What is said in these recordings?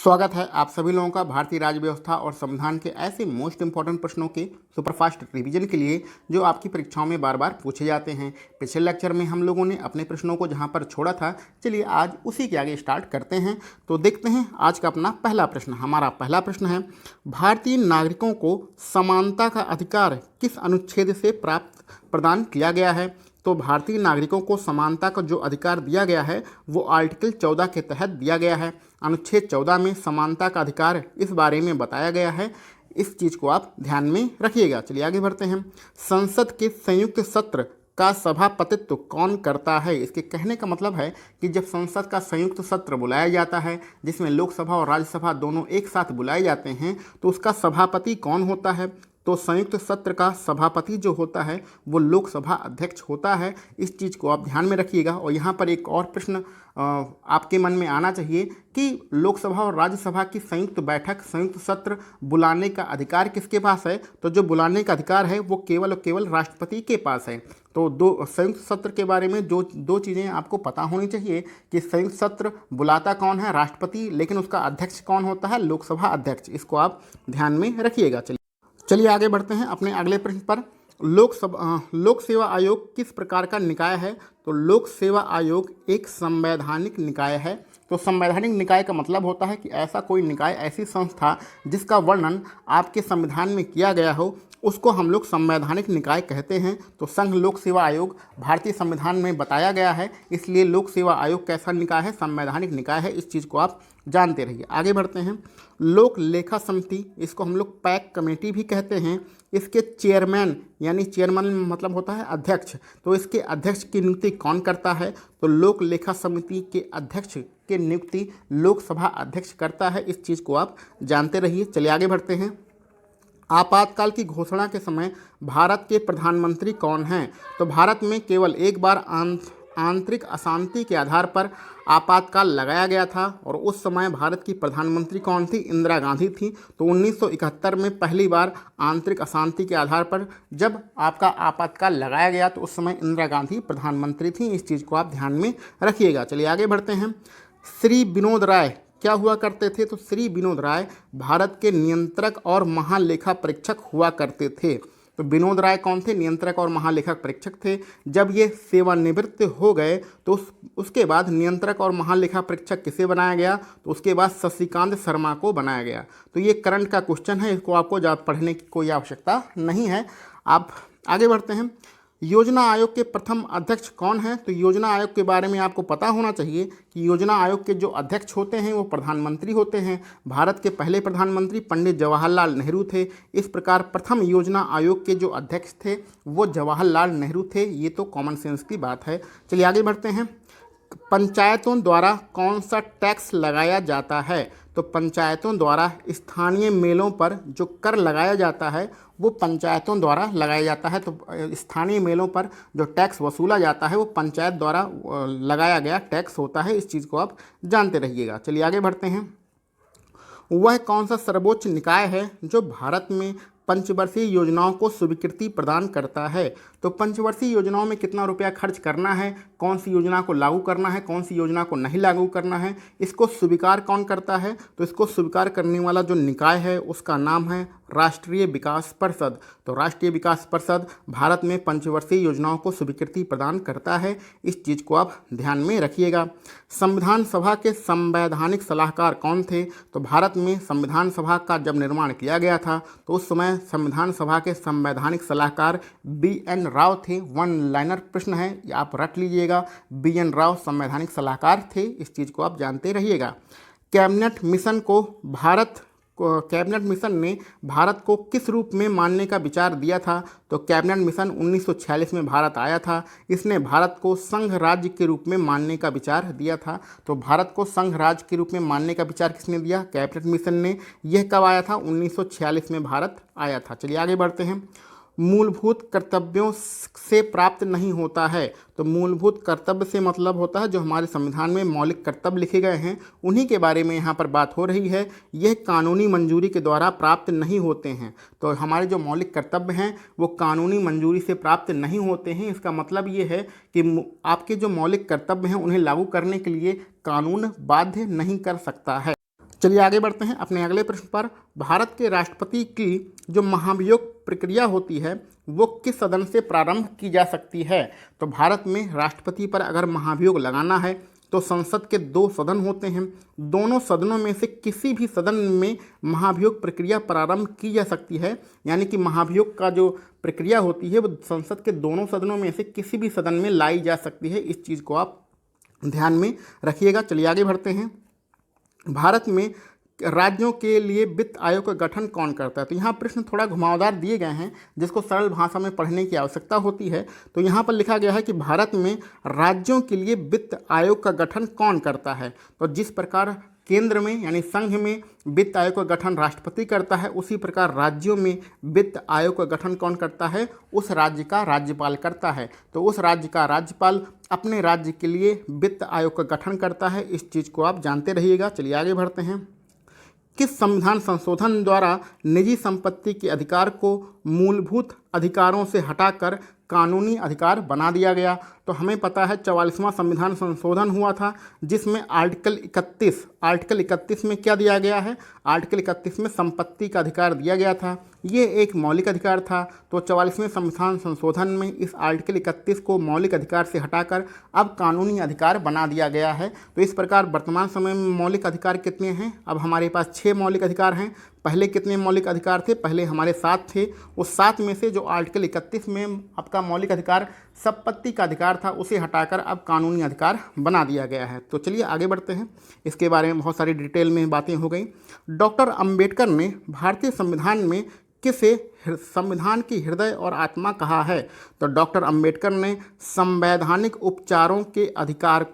स्वागत है आप सभी लोगों का भारतीय राज्य व्यवस्था और संविधान के ऐसे मोस्ट इंपॉर्टेंट प्रश्नों के सुपरफास्ट रिवीजन के लिए जो आपकी परीक्षाओं में बार बार पूछे जाते हैं। पिछले लेक्चर में हम लोगों ने अपने प्रश्नों को जहां पर छोड़ा था, चलिए आज उसी के आगे स्टार्ट करते हैं। तो देखते हैं आज का अपना पहला प्रश्न। हमारा पहला प्रश्न है, भारतीय नागरिकों को समानता का अधिकार किस अनुच्छेद से प्रदान किया गया है? तो भारतीय नागरिकों को समानता का जो अधिकार दिया गया है वो आर्टिकल 14 के तहत दिया गया है। अनुच्छेद 14 में समानता का अधिकार इस बारे में बताया गया है। इस चीज़ को आप ध्यान में रखिएगा। चलिए आगे बढ़ते हैं। संसद के संयुक्त सत्र का सभापतित्व कौन करता है? इसके कहने का मतलब है कि जब संसद का संयुक्त सत्र बुलाया जाता है जिसमें लोकसभा और राज्यसभा दोनों एक साथ बुलाए जाते हैं तो उसका सभापति कौन होता है? तो संयुक्त सत्र का सभापति जो होता है वो लोकसभा अध्यक्ष होता है। इस चीज़ को आप ध्यान में रखिएगा। और यहाँ पर एक और प्रश्न आपके मन में आना चाहिए कि लोकसभा और राज्यसभा की संयुक्त बैठक, संयुक्त सत्र बुलाने का अधिकार किसके पास है? तो जो बुलाने का अधिकार है वो केवल और केवल राष्ट्रपति के पास है। तो दो संयुक्त सत्र के बारे में जो दो चीज़ें आपको पता होनी चाहिए कि संयुक्त सत्र बुलाता कौन है? राष्ट्रपति, लेकिन उसका अध्यक्ष कौन होता है? लोकसभा अध्यक्ष। इसको आप ध्यान में रखिएगा। चलिए आगे बढ़ते हैं अपने अगले प्रश्न पर। लोक सेवा आयोग किस प्रकार का निकाय है? तो लोक सेवा आयोग एक संवैधानिक निकाय है। तो संवैधानिक निकाय का मतलब होता है कि ऐसा कोई निकाय, ऐसी संस्था जिसका वर्णन आपके संविधान में किया गया हो, उसको हम लोग संवैधानिक निकाय कहते हैं। तो संघ लोक सेवा आयोग भारतीय संविधान में बताया गया है, इसलिए लोक सेवा आयोग कैसा निकाय है? संवैधानिक निकाय है। इस चीज़ को आप जानते रहिए। आगे बढ़ते हैं। लोक लेखा समिति, इसको हम लोग पैक कमेटी भी कहते हैं। इसके चेयरमैन, यानी चेयरमैन मतलब होता है अध्यक्ष, तो इसके अध्यक्ष की नियुक्ति कौन करता है? तो लोक लेखा समिति के अध्यक्ष की नियुक्ति लोकसभा अध्यक्ष करता है। इस चीज़ को आप जानते रहिए। चलिए आगे बढ़ते हैं। आपातकाल की घोषणा के समय भारत के प्रधानमंत्री कौन हैं? तो भारत में केवल एक बार आंतरिक अशांति के आधार पर आपातकाल लगाया गया था और उस समय भारत की प्रधानमंत्री कौन थी? इंदिरा गांधी थी। तो 1971 में पहली बार आंतरिक अशांति के आधार पर जब आपका आपातकाल लगाया गया तो उस समय इंदिरा गांधी प्रधानमंत्री थी। इस चीज़ को आप ध्यान में रखिएगा। चलिए आगे बढ़ते हैं। श्री विनोद राय क्या हुआ करते थे? तो श्री विनोद राय भारत के नियंत्रक और महालेखा परीक्षक हुआ करते थे। तो विनोद राय कौन थे? नियंत्रक और महालेखक परीक्षक थे। जब ये सेवानिवृत्त हो गए तो उसके बाद नियंत्रक और महालेखा परीक्षक किसे बनाया गया? तो उसके बाद शशिकांत शर्मा को बनाया गया। तो ये करंट का क्वेश्चन है, इसको आपको ज़्यादा पढ़ने की कोई आवश्यकता नहीं है। आप आगे बढ़ते हैं। योजना आयोग के प्रथम अध्यक्ष कौन है? तो योजना आयोग के बारे में आपको पता होना चाहिए कि योजना आयोग के जो अध्यक्ष होते हैं वो प्रधानमंत्री होते हैं। भारत के पहले प्रधानमंत्री पंडित जवाहरलाल नेहरू थे। इस प्रकार प्रथम योजना आयोग के जो अध्यक्ष थे वो जवाहरलाल नेहरू थे। ये तो कॉमन सेंस की बात है। चलिए आगे बढ़ते हैं। पंचायतों द्वारा कौन सा टैक्स लगाया जाता है? तो पंचायतों द्वारा स्थानीय मेलों पर जो कर लगाया जाता है वो पंचायतों द्वारा लगाया जाता है। तो स्थानीय मेलों पर जो टैक्स वसूला जाता है वो पंचायत द्वारा लगाया गया टैक्स होता है। इस चीज़ को आप जानते रहिएगा। चलिए आगे बढ़ते हैं। वह कौन सा सर्वोच्च निकाय है जो भारत में पंचवर्षीय योजनाओं को स्वीकृति प्रदान करता है? तो पंचवर्षीय योजनाओं में कितना रुपया खर्च करना है, कौन सी योजना को लागू करना है, कौन सी योजना को नहीं लागू करना है, इसको स्वीकार कौन करता है? तो इसको स्वीकार करने वाला जो निकाय है उसका नाम है राष्ट्रीय विकास परिषद। तो राष्ट्रीय विकास परिषद भारत में पंचवर्षीय योजनाओं को स्वीकृति प्रदान करता है। इस चीज़ को आप ध्यान में रखिएगा। संविधान सभा के संवैधानिक सलाहकार कौन थे? तो भारत में संविधान सभा का जब निर्माण किया गया था तो उस समय संविधान सभा के संवैधानिक सलाहकार BN राव थे। वन लाइनर प्रश्न है, आप रट लीजिएगा। BN राव संवैधानिक सलाहकार थे। इस चीज़ को आप जानते रहिएगा। कैबिनेट मिशन ने भारत को किस रूप में मानने का विचार दिया था? तो कैबिनेट मिशन 1946 में भारत आया था। इसने भारत को संघ राज्य के रूप में मानने का विचार दिया था। तो भारत को संघ राज्य के रूप में मानने का विचार किसने दिया? कैबिनेट मिशन ने। यह कब आया था? 1946 में भारत आया था। चलिए आगे बढ़ते हैं। मूलभूत कर्तव्यों से प्राप्त नहीं होता है। तो मूलभूत कर्तव्य से मतलब होता है जो हमारे संविधान में मौलिक कर्तव्य लिखे गए हैं उन्हीं के बारे में यहाँ पर बात हो रही है। यह कानूनी मंजूरी के द्वारा प्राप्त नहीं होते हैं। तो हमारे जो मौलिक कर्तव्य हैं वो कानूनी मंजूरी से प्राप्त नहीं होते हैं। इसका मतलब ये है कि आपके जो मौलिक कर्तव्य हैं उन्हें लागू करने के लिए कानून बाध्य नहीं कर सकता है। चलिए आगे बढ़ते हैं अपने अगले प्रश्न पर। भारत के राष्ट्रपति की जो महाभियोग प्रक्रिया होती है वो किस सदन से प्रारंभ की जा सकती है? तो भारत में राष्ट्रपति पर अगर महाभियोग लगाना है तो संसद के 2 सदन होते हैं, दोनों सदनों में से किसी भी सदन में महाभियोग प्रक्रिया प्रारंभ की जा सकती है। यानी कि महाभियोग का जो प्रक्रिया होती है वो संसद के दोनों सदनों में से किसी भी सदन में लाई जा सकती है। इस चीज़ को आप ध्यान में रखिएगा। चलिए आगे बढ़ते हैं। भारत में राज्यों के लिए वित्त आयोग का गठन कौन करता है? तो यहाँ प्रश्न थोड़ा घुमावदार दिए गए हैं जिसको सरल भाषा में पढ़ने की आवश्यकता होती है। तो यहाँ पर लिखा गया है कि भारत में राज्यों के लिए वित्त आयोग का गठन कौन करता है? तो जिस प्रकार केंद्र में यानी संघ में वित्त आयोग का गठन राष्ट्रपति करता है, उसी प्रकार राज्यों में वित्त आयोग का गठन कौन करता है? उस राज्य का राज्यपाल करता है। तो उस राज्य का राज्यपाल अपने राज्य के लिए वित्त आयोग का गठन करता है। इस चीज़ को आप जानते रहिएगा। चलिए आगे बढ़ते हैं। किस संविधान संशोधन द्वारा निजी संपत्ति के अधिकार को मूलभूत अधिकारों से हटाकर कानूनी अधिकार बना दिया गया? तो हमें पता है 44वां संविधान संशोधन हुआ था जिसमें आर्टिकल 31 में क्या दिया गया है? आर्टिकल 31 में संपत्ति का अधिकार दिया गया था। ये एक मौलिक अधिकार था। तो 44वें संविधान संशोधन में इस आर्टिकल 31 को मौलिक अधिकार से हटाकर अब कानूनी अधिकार बना दिया गया है। तो इस प्रकार वर्तमान समय में मौलिक अधिकार कितने हैं? अब हमारे पास 6 मौलिक अधिकार हैं। पहले कितने मौलिक अधिकार थे? पहले हमारे 7 थे। उस 7 में से जो आर्टिकल 31 में आपका मौलिक अधिकार संपत्ति का अधिकार था उसे हटाकर अब कानूनी अधिकार बना दिया गया है। तो चलिए आगे बढ़ते हैं। इसके बारे में बहुत सारी डिटेल में बातें हो गई। डॉक्टर अंबेडकर ने भारतीय संविधान में किसे संविधान की हृदय और आत्मा कहा है? तो डॉक्टर अंबेडकर ने संवैधानिक उपचारों के अधिकार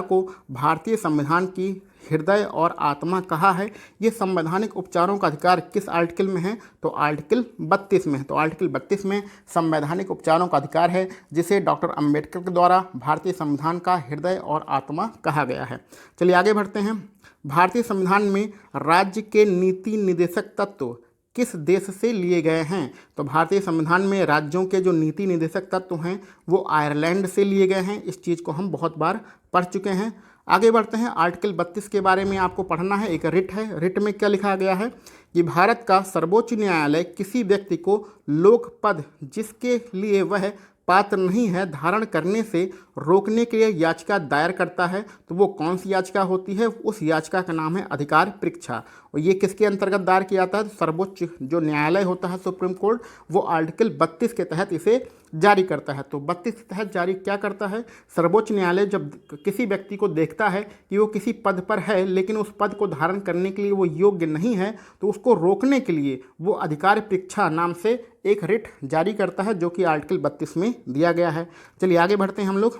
को भारतीय संविधान की हृदय और आत्मा कहा है। ये संवैधानिक उपचारों का अधिकार किस आर्टिकल में है? तो आर्टिकल 32 में है। तो आर्टिकल 32 में संवैधानिक उपचारों का अधिकार है जिसे डॉक्टर अंबेडकर के द्वारा भारतीय संविधान का हृदय और आत्मा कहा गया है। चलिए आगे बढ़ते हैं। भारतीय संविधान में राज्य के नीति निर्देशक तत्व किस देश से लिए गए हैं? तो भारतीय संविधान में राज्यों के जो नीति निर्देशक तत्व हैं वो आयरलैंड से लिए गए हैं। इस चीज़ को हम बहुत बार पढ़ चुके हैं। आगे बढ़ते हैं। आर्टिकल 32 के बारे में आपको पढ़ना है। एक रिट है। रिट में क्या लिखा गया है कि भारत का सर्वोच्च न्यायालय किसी व्यक्ति को लोक पद जिसके लिए वह पात्र नहीं है धारण करने से रोकने के लिए याचिका दायर करता है। तो वो कौन सी याचिका होती है? उस याचिका का नाम है अधिकार परीक्षा। और ये किसके अंतर्गत दायर किया जाता है? तो सर्वोच्च जो न्यायालय होता है सुप्रीम कोर्ट, वो आर्टिकल 32 के तहत इसे जारी करता है। तो 32 के तहत जारी क्या करता है? सर्वोच्च न्यायालय जब किसी व्यक्ति को देखता है कि वो किसी पद पर है लेकिन उस पद को धारण करने के लिए वो योग्य नहीं है, तो उसको रोकने के लिए वो अधिकार परीक्षा नाम से एक रिट जारी करता है जो कि आर्टिकल 32 में दिया गया है। चलिए आगे बढ़ते हैं हम लोग।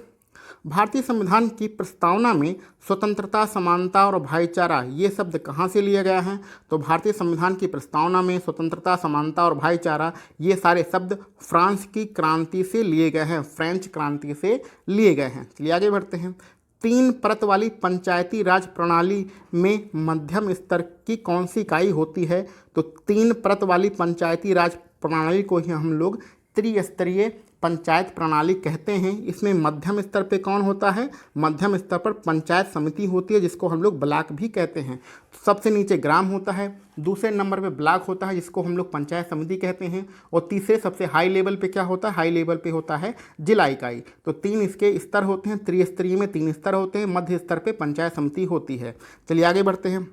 भारतीय संविधान की प्रस्तावना में स्वतंत्रता, समानता और भाईचारा ये शब्द कहाँ से लिए गए हैं? तो भारतीय संविधान की प्रस्तावना में स्वतंत्रता, समानता और भाईचारा ये सारे शब्द फ्रांस की क्रांति से लिए गए हैं, फ्रेंच क्रांति से लिए गए हैं। चलिए आगे बढ़ते हैं। 3 परत वाली पंचायती राज प्रणाली में मध्यम स्तर की कौन सी इकाई होती है? तो 3 परत वाली पंचायती राज प्रणाली को ही हम लोग त्रिस्तरीय पंचायत प्रणाली कहते हैं। इसमें मध्यम स्तर पे कौन होता है? मध्यम स्तर पर पंचायत समिति होती है जिसको हम लोग ब्लॉक भी कहते हैं। सबसे नीचे ग्राम होता है, दूसरे नंबर पे ब्लॉक होता है जिसको हम लोग पंचायत समिति कहते हैं, और तीसरे सबसे हाई लेवल पे क्या होता है? हाई लेवल पे होता है जिला इकाई। तो 3 इसके स्तर होते हैं। त्रिस्तरीय में 3 स्तर होते हैं, मध्य स्तर पे पंचायत समिति होती है। चलिए आगे बढ़ते हैं।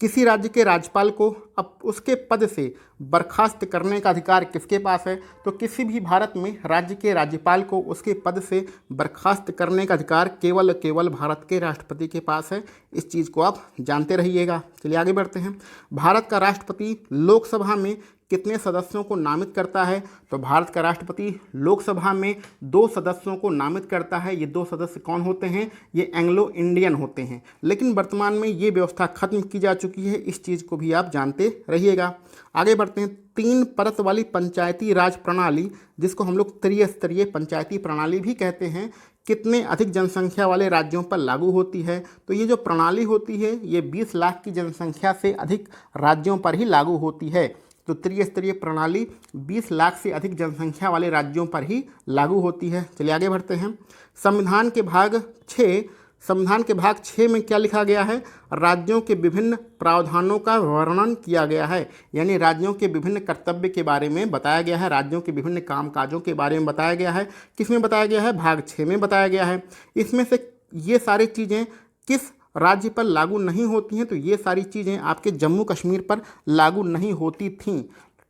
किसी राज्य के राज्यपाल को अब उसके पद से बर्खास्त करने का अधिकार किसके पास है? तो किसी भी भारत में राज्य के राज्यपाल को उसके पद से बर्खास्त करने का अधिकार केवल भारत के राष्ट्रपति के पास है। इस चीज़ को आप जानते रहिएगा। चलिए आगे बढ़ते हैं। भारत का राष्ट्रपति लोकसभा में कितने सदस्यों को नामित करता है? तो भारत का राष्ट्रपति लोकसभा में 2 सदस्यों को नामित करता है। ये 2 सदस्य कौन होते हैं? ये एंग्लो इंडियन होते हैं, लेकिन वर्तमान में ये व्यवस्था खत्म की जा चुकी है। इस चीज़ को भी आप जानते रहिएगा। आगे बढ़ते हैं। 3 परत वाली पंचायती राज प्रणाली जिसको हम लोग त्रिस्तरीय पंचायती प्रणाली भी कहते हैं, कितने अधिक जनसंख्या वाले राज्यों पर लागू होती है? तो ये जो प्रणाली होती है ये 20 लाख की जनसंख्या से अधिक राज्यों पर ही लागू होती है। तो त्रिस्तरीय प्रणाली 20 लाख से अधिक जनसंख्या वाले राज्यों पर ही लागू होती है। चलिए आगे बढ़ते हैं। संविधान के भाग 6 संविधान के भाग 6 में क्या लिखा गया है? राज्यों के विभिन्न प्रावधानों का वर्णन किया गया है, यानी राज्यों के विभिन्न कर्तव्य के बारे में बताया गया है, राज्यों के विभिन्न कामकाजों के बारे में बताया गया है। किसमें बताया गया है? भाग 6 में बताया गया है। इसमें से ये सारी चीज़ें किस राज्य पर लागू नहीं होती हैं? तो ये सारी चीज़ें आपके जम्मू कश्मीर पर लागू नहीं होती थीं,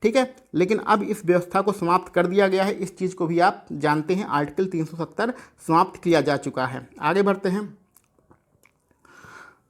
ठीक है। लेकिन अब इस व्यवस्था को समाप्त कर दिया गया है, इस चीज़ को भी आप जानते हैं, आर्टिकल 370 समाप्त किया जा चुका है। आगे बढ़ते हैं।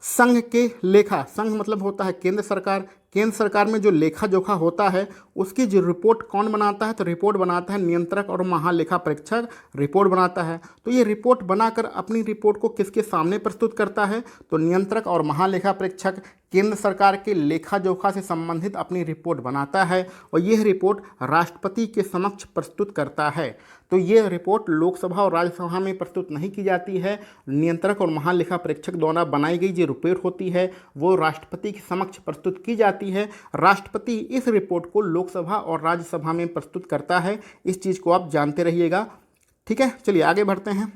संघ के लेखा, संघ मतलब होता है केंद्र सरकार। केंद्र सरकार में जो लेखा जोखा होता है उसकी जो रिपोर्ट कौन बनाता है? तो रिपोर्ट बनाता है नियंत्रक और महालेखा परीक्षक रिपोर्ट बनाता है। तो ये रिपोर्ट बनाकर अपनी रिपोर्ट को किसके सामने प्रस्तुत करता है? तो नियंत्रक और महालेखा परीक्षक केंद्र सरकार के लेखा जोखा से संबंधित अपनी रिपोर्ट बनाता है और यह रिपोर्ट राष्ट्रपति के समक्ष प्रस्तुत करता है। तो ये रिपोर्ट लोकसभा और राज्यसभा में प्रस्तुत नहीं की जाती है। नियंत्रक और महालेखा परीक्षक द्वारा बनाई गई जो रिपोर्ट होती है वो राष्ट्रपति के समक्ष प्रस्तुत की जाती है। राष्ट्रपति इस रिपोर्ट को लोकसभा और राज्यसभा में प्रस्तुत करता है। इस चीज़ को आप जानते रहिएगा, ठीक है। चलिए आगे बढ़ते हैं।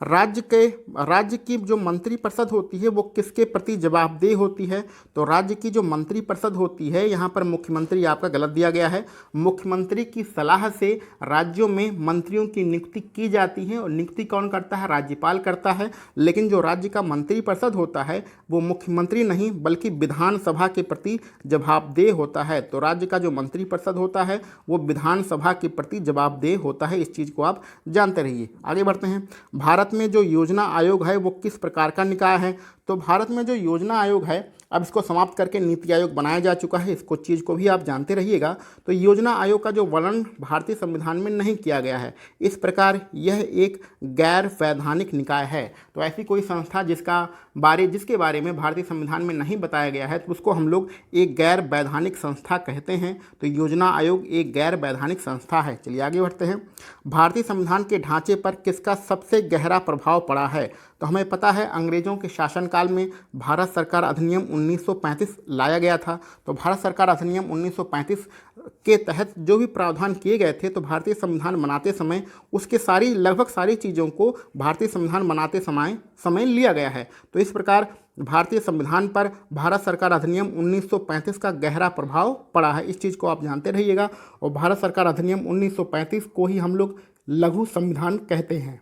राज्य की जो मंत्रिपरिषद होती है वो किसके प्रति जवाबदेह होती है? तो राज्य की जो मंत्रिपरिषद होती है, यहाँ पर मुख्यमंत्री आपका गलत दिया गया है। मुख्यमंत्री की सलाह से राज्यों में मंत्रियों की नियुक्ति की जाती है और नियुक्ति कौन करता है? राज्यपाल करता है। लेकिन जो राज्य का मंत्रिपरिषद होता है वो मुख्यमंत्री नहीं बल्कि विधानसभा के प्रति जवाबदेह होता है। तो राज्य का जो मंत्रिपरिषद होता है वो विधानसभा के प्रति जवाबदेह होता है। इस चीज़ को आप जानते रहिए। आगे बढ़ते हैं। भारत में जो योजना आयोग है वो किस प्रकार का निकाय है? तो भारत में जो योजना आयोग है, अब इसको समाप्त करके नीति आयोग बनाया जा चुका है, इसको चीज़ को भी आप जानते रहिएगा। तो योजना आयोग का जो वर्णन भारतीय संविधान में नहीं किया गया है, इस प्रकार यह एक गैर वैधानिक निकाय है। तो ऐसी कोई संस्था जिसके बारे में भारतीय संविधान में नहीं बताया गया है तो उसको हम लोग एक गैर वैधानिक संस्था कहते हैं। तो योजना आयोग एक गैर वैधानिक संस्था है। चलिए आगे बढ़ते हैं। भारतीय संविधान के ढांचे पर किसका सबसे गहरा प्रभाव पड़ा है? तो हमें पता है अंग्रेज़ों के शासनकाल में भारत सरकार अधिनियम 1935 लाया गया था। तो भारत सरकार अधिनियम 1935 के तहत जो भी प्रावधान किए गए थे तो भारतीय संविधान बनाते समय उसके लगभग सारी चीज़ों को भारतीय संविधान बनाते समय लिया गया है। तो इस प्रकार भारतीय संविधान पर भारत सरकार अधिनियम 1935 का गहरा प्रभाव पड़ा है। इस चीज़ को आप जानते रहिएगा। और भारत सरकार अधिनियम 1935 को ही हम लोग लघु संविधान कहते हैं।